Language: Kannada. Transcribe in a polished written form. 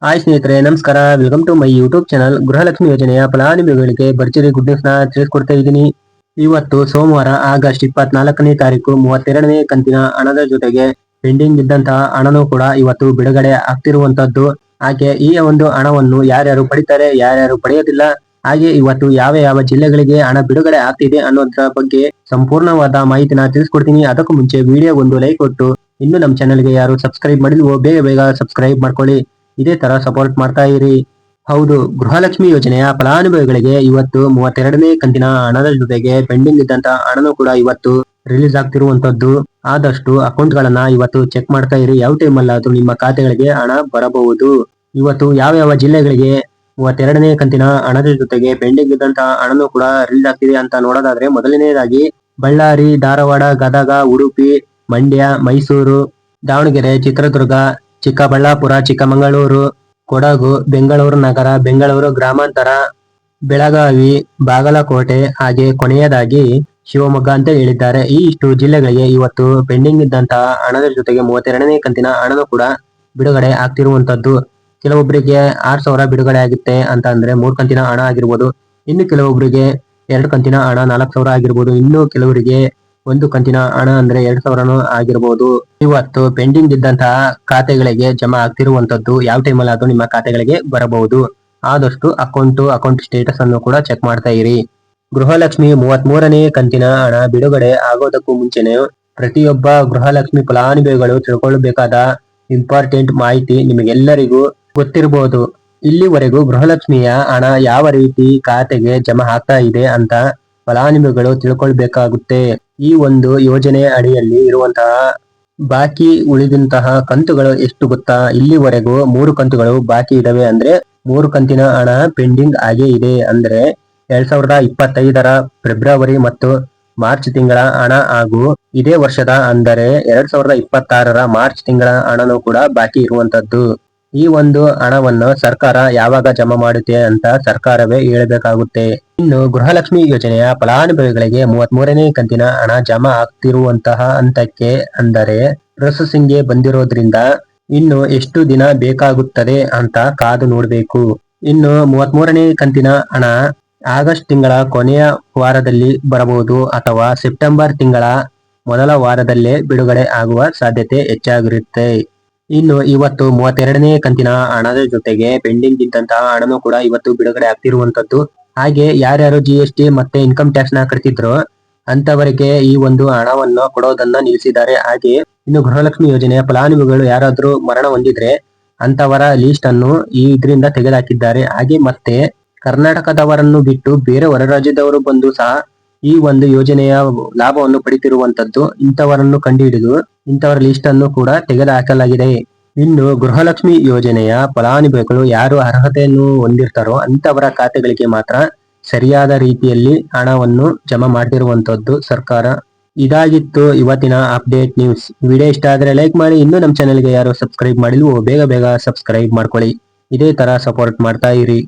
ಹಾಯ್ ಸ್ನೇಹಿತರೆ, ನಮಸ್ಕಾರ. Welcome to my YouTube channel. Gruha Lakshmi ಯೋಜನೆಯ ಫಲಾನುಭವಿಗಳಿಗೆ ಭರ್ಜರಿ ಗುಡ್ ನ್ಯೂಸ್ ನ ತಿಳಿಸ್ಕೊಡ್ತಾ ಇದ್ದೀನಿ. ಇವತ್ತು ಸೋಮವಾರ ಆಗಸ್ಟ್ 24ನೇ ತಾರೀಕು 32ನೇ ಕಂತಿನ ಹಣದ ಜೊತೆಗೆ ಪೆಂಡಿಂಗ್ ಇದ್ದಂತಹ ಹಣನೂ ಕೂಡ ಇವತ್ತು ಬಿಡುಗಡೆ ಆಗ್ತಿರುವಂತದ್ದು. ಹಾಗೆ ಈ ಒಂದು ಹಣವನ್ನು ಯಾರ್ಯಾರು ಪಡಿತಾರೆ, ಯಾರ್ಯಾರು ಪಡೆಯೋದಿಲ್ಲ, ಹಾಗೆ ಇವತ್ತು ಯಾವ ಯಾವ ಜಿಲ್ಲೆಗಳಿಗೆ ಹಣ ಬಿಡುಗಡೆ ಆಗ್ತಿದೆ ಅನ್ನೋದ್ರ ಬಗ್ಗೆ ಸಂಪೂರ್ಣವಾದ ಮಾಹಿತಿನ ತಿಳಿಸ್ಕೊಡ್ತೀನಿ. ಅದಕ್ಕೂ ಮುಂಚೆ ವಿಡಿಯೋ ಒಂದು ಲೈಕ್ ಕೊಟ್ಟು ಇನ್ನು ನಮ್ಮ ಚಾನಲ್ಗೆ ಯಾರು ಸಬ್ಸ್ಕ್ರೈಬ್ ಮಾಡಿಲ್ವೋ ಬೇಗ ಬೇಗ ಸಬ್ಸ್ಕ್ರೈಬ್ ಮಾಡ್ಕೊಳ್ಳಿ. ಇದೇ ತರ ಸಪೋರ್ಟ್ ಮಾಡ್ತಾ ಇರಿ. ಹೌದು, ಗೃಹಲಕ್ಷ್ಮಿ ಯೋಜನೆಯ ಫಲಾನುಭವಿಗಳಿಗೆ ಇವತ್ತು 32ನೇ ಕಂತಿನ ಹಣದ ಜೊತೆಗೆ ಪೆಂಡಿಂಗ್ ಇದ್ದಂತಹ ಹಣನೂ ಕೂಡ ಇವತ್ತು ರಿಲೀಸ್ ಆಗ್ತಿರುವಂತದ್ದು. ಆದಷ್ಟು ಅಕೌಂಟ್ ಗಳನ್ನ ಇವತ್ತು ಚೆಕ್ ಮಾಡ್ತಾ ಇರಿ. ಯಾವ ಟೈಮ್ ಅಲ್ಲಾದ್ರೂ ನಿಮ್ಮ ಖಾತೆಗಳಿಗೆ ಹಣ ಬರಬಹುದು. ಇವತ್ತು ಯಾವ ಯಾವ ಜಿಲ್ಲೆಗಳಿಗೆ 32ನೇ ಕಂತಿನ ಹಣದ ಜೊತೆಗೆ ಪೆಂಡಿಂಗ್ ಇದ್ದಂತಹ ಹಣನೂ ಕೂಡ ರಿಲೀಸ್ ಆಗ್ತಿದೆ ಅಂತ ನೋಡೋದಾದ್ರೆ, ಮೊದಲನೇದಾಗಿ ಬಳ್ಳಾರಿ, ಧಾರವಾಡ, ಗದಗ, ಉಡುಪಿ, ಮಂಡ್ಯ, ಮೈಸೂರು, ದಾವಣಗೆರೆ, ಚಿತ್ರದುರ್ಗ, ಚಿಕ್ಕಬಳ್ಳಾಪುರ, ಚಿಕ್ಕಮಗಳೂರು, ಕೊಡಗು, ಬೆಂಗಳೂರು ನಗರ, ಬೆಂಗಳೂರು ಗ್ರಾಮಾಂತರ, ಬೆಳಗಾವಿ, ಬಾಗಲಕೋಟೆ, ಹಾಗೆ ಕೊನೆಯದಾಗಿ ಶಿವಮೊಗ್ಗ ಅಂತ ಹೇಳಿದ್ದಾರೆ. ಈ ಇಷ್ಟು ಜಿಲ್ಲೆಗಳಿಗೆ ಇವತ್ತು ಪೆಂಡಿಂಗ್ ಇದ್ದಂತಹ ಹಣದ ಜೊತೆಗೆ 32ನೇ ಕಂತಿನ ಹಣನೂ ಕೂಡ ಬಿಡುಗಡೆ ಆಗ್ತಿರುವಂತದ್ದು. ಕೆಲವೊಬ್ಬರಿಗೆ 6,000 ಬಿಡುಗಡೆ ಆಗುತ್ತೆ ಅಂತ ಅಂದ್ರೆ 3 ಕಂತಿನ ಹಣ ಆಗಿರ್ಬೋದು. ಇನ್ನು ಕೆಲವೊಬ್ಬರಿಗೆ 2 ಕಂತಿನ ಹಣ 4,000 ಆಗಿರ್ಬೋದು. ಇನ್ನು ಕೆಲವರಿಗೆ 1 ಕಂತಿನ ಹಣ ಅಂದ್ರೆ 2,000 ಆಗಿರ್ಬೋದು. ಇವತ್ತು ಪೆಂಡಿಂಗ್ ಇದ್ದಂತಹ ಖಾತೆಗಳಿಗೆ ಜಮಾ ಆಗ್ತಿರುವಂತದ್ದು. ಯಾವ ಟೈಮಲ್ಲಿ ಅದು ನಿಮ್ಮ ಖಾತೆಗಳಿಗೆ ಬರಬಹುದು. ಆದಷ್ಟು ಅಕೌಂಟ್ ಸ್ಟೇಟಸ್ ಅನ್ನು ಕೂಡ ಚೆಕ್ ಮಾಡ್ತಾ ಇರಿ. ಗೃಹಲಕ್ಷ್ಮಿ 33ನೇ ಕಂತಿನ ಹಣ ಬಿಡುಗಡೆ ಆಗೋದಕ್ಕೂ ಮುಂಚೆನೆ ಪ್ರತಿಯೊಬ್ಬ ಗೃಹಲಕ್ಷ್ಮಿ ಫಲಾನುಭವಿಗಳು ತಿಳ್ಕೊಳ್ಬೇಕಾದ ಇಂಪಾರ್ಟೆಂಟ್ ಮಾಹಿತಿ ನಿಮಗೆಲ್ಲರಿಗೂ ಗೊತ್ತಿರಬಹುದು. ಇಲ್ಲಿವರೆಗೂ ಗೃಹಲಕ್ಷ್ಮಿಯ ಹಣ ಯಾವ ರೀತಿ ಖಾತೆಗೆ ಜಮಾ ಆಗ್ತಾ ಇದೆ ಅಂತ ಫಲಾನುಭವಿಗಳು ತಿಳ್ಕೊಳ್ಬೇಕಾಗುತ್ತೆ. ಈ ಒಂದು ಯೋಜನೆ ಅಡಿಯಲ್ಲಿ ಇರುವಂತಹ ಬಾಕಿ ಉಳಿದಂತಹ ಕಂತುಗಳು ಎಷ್ಟು ಗೊತ್ತಾ? ಇಲ್ಲಿವರೆಗೂ 3 ಕಂತುಗಳು ಬಾಕಿ ಇದಾವೆ. ಅಂದ್ರೆ 3 ಕಂತಿನ ಹಣ ಪೆಂಡಿಂಗ್ ಆಗೇ ಇದೆ. ಅಂದ್ರೆ 2025ರ ಫೆಬ್ರವರಿ ಮತ್ತು ಮಾರ್ಚ್ ತಿಂಗಳ ಹಣ ಹಾಗೂ ಇದೇ ವರ್ಷದ ಅಂದರೆ 2026ರ ಮಾರ್ಚ್ ತಿಂಗಳ ಹಣನೂ ಕೂಡ ಬಾಕಿ ಇರುವಂತದ್ದು. ಈ ಒಂದು ಹಣವನ್ನು ಸರ್ಕಾರ ಯಾವಾಗ ಜಮಾ ಮಾಡುತ್ತೆ ಅಂತ ಸರ್ಕಾರವೇ ಹೇಳಬೇಕಾಗುತ್ತೆ. ಇನ್ನು ಗೃಹಲಕ್ಷ್ಮಿ ಯೋಜನೆಯ ಫಲಾನುಭವಿಗಳಿಗೆ 33ನೇ ಕಂತಿನ ಹಣ ಜಮಾ ಆಗ್ತಿರುವಂತಹ ಹಂತಕ್ಕೆ ಅಂದರೆ ಪ್ರೊಸೆಸಿಂಗ್ಗೆ ಬಂದಿರೋದ್ರಿಂದ ಇನ್ನು ಎಷ್ಟು ದಿನ ಬೇಕಾಗುತ್ತದೆ ಅಂತ ಕಾದು ನೋಡಬೇಕು. ಇನ್ನು 33ನೇ ಕಂತಿನ ಹಣ ಆಗಸ್ಟ್ ತಿಂಗಳ ಕೊನೆಯ ವಾರದಲ್ಲಿ ಬರಬಹುದು ಅಥವಾ ಸೆಪ್ಟೆಂಬರ್ ತಿಂಗಳ ಮೊದಲ ವಾರದಲ್ಲೇ ಬಿಡುಗಡೆ ಆಗುವ ಸಾಧ್ಯತೆ ಹೆಚ್ಚಾಗಿರುತ್ತೆ. ಇನ್ನು ಇವತ್ತು 32ನೇ ಕಂತಿನ ಹಣದ ಜೊತೆಗೆ ಪೆಂಡಿಂಗ್ ಇದ್ದಂತಹ ಹಣನೂ ಕೂಡ ಇವತ್ತು ಬಿಡುಗಡೆ ಆಗ್ತಿರುವಂತದ್ದು. ಹಾಗೆ ಯಾರ್ಯಾರು GST ಮತ್ತೆ ಇನ್ಕಮ್ ಟ್ಯಾಕ್ಸ್ ನ ಕಟ್ತಿದ್ರು ಅಂತವರಿಗೆ ಈ ಒಂದು ಹಣವನ್ನು ಕೊಡೋದನ್ನ ನಿಲ್ಲಿಸಿದ್ದಾರೆ. ಹಾಗೆ ಇನ್ನು ಗೃಹಲಕ್ಷ್ಮಿ ಯೋಜನೆಯ ಫಲಾನುಭವಿಗಳು ಯಾರಾದ್ರೂ ಮರಣ ಹೊಂದಿದ್ರೆ ಅಂತವರ ಲಿಸ್ಟ್ ಅನ್ನು ಇದರಿಂದ ತೆಗೆದುಹಾಕಿದ್ದಾರೆ. ಹಾಗೆ ಮತ್ತೆ ಕರ್ನಾಟಕದವರನ್ನು ಬಿಟ್ಟು ಬೇರೆ ಹೊರ ರಾಜ್ಯದವರು ಬಂದು ಸಹ ಈ ಒಂದು ಯೋಜನೆಯ ಲಾಭವನ್ನು ಪಡಿತಿರುವಂತದ್ದು. ಇಂಥವರನ್ನು ಕಂಡುಹಿಡಿದು ಇಂಥವರ ಲಿಸ್ಟ್ ಅನ್ನು ಕೂಡ ತೆಗೆದುಹಾಕಲಾಗಿದೆ. ಇನ್ನು ಗೃಹಲಕ್ಷ್ಮಿ ಯೋಜನೆಯ ಫಲಾನುಭವಿಗಳು ಯಾರು ಅರ್ಹತೆಯನ್ನು ಹೊಂದಿರ್ತಾರೋ ಅಂತವರ ಖಾತೆಗಳಿಗೆ ಮಾತ್ರ ಸರಿಯಾದ ರೀತಿಯಲ್ಲಿ ಹಣವನ್ನು ಜಮಾ ಮಾಡಿರುವಂತದ್ದು ಸರ್ಕಾರ. ಇದಾಗಿತ್ತು ಇವತ್ತಿನ ಅಪ್ಡೇಟ್ ನ್ಯೂಸ್. ವಿಡಿಯೋ ಇಷ್ಟ ಆದ್ರೆ ಲೈಕ್ ಮಾಡಿ. ಇನ್ನು ನಮ್ಮ ಚಾನೆಲ್ಗೆ ಯಾರು ಸಬ್ಸ್ಕ್ರೈಬ್ ಮಾಡಿಲ್ವೋ ಬೇಗ ಬೇಗ ಸಬ್ಸ್ಕ್ರೈಬ್ ಮಾಡ್ಕೊಳ್ಳಿ. ಇದೇ ತರ ಸಪೋರ್ಟ್ ಮಾಡ್ತಾ ಇರಿ.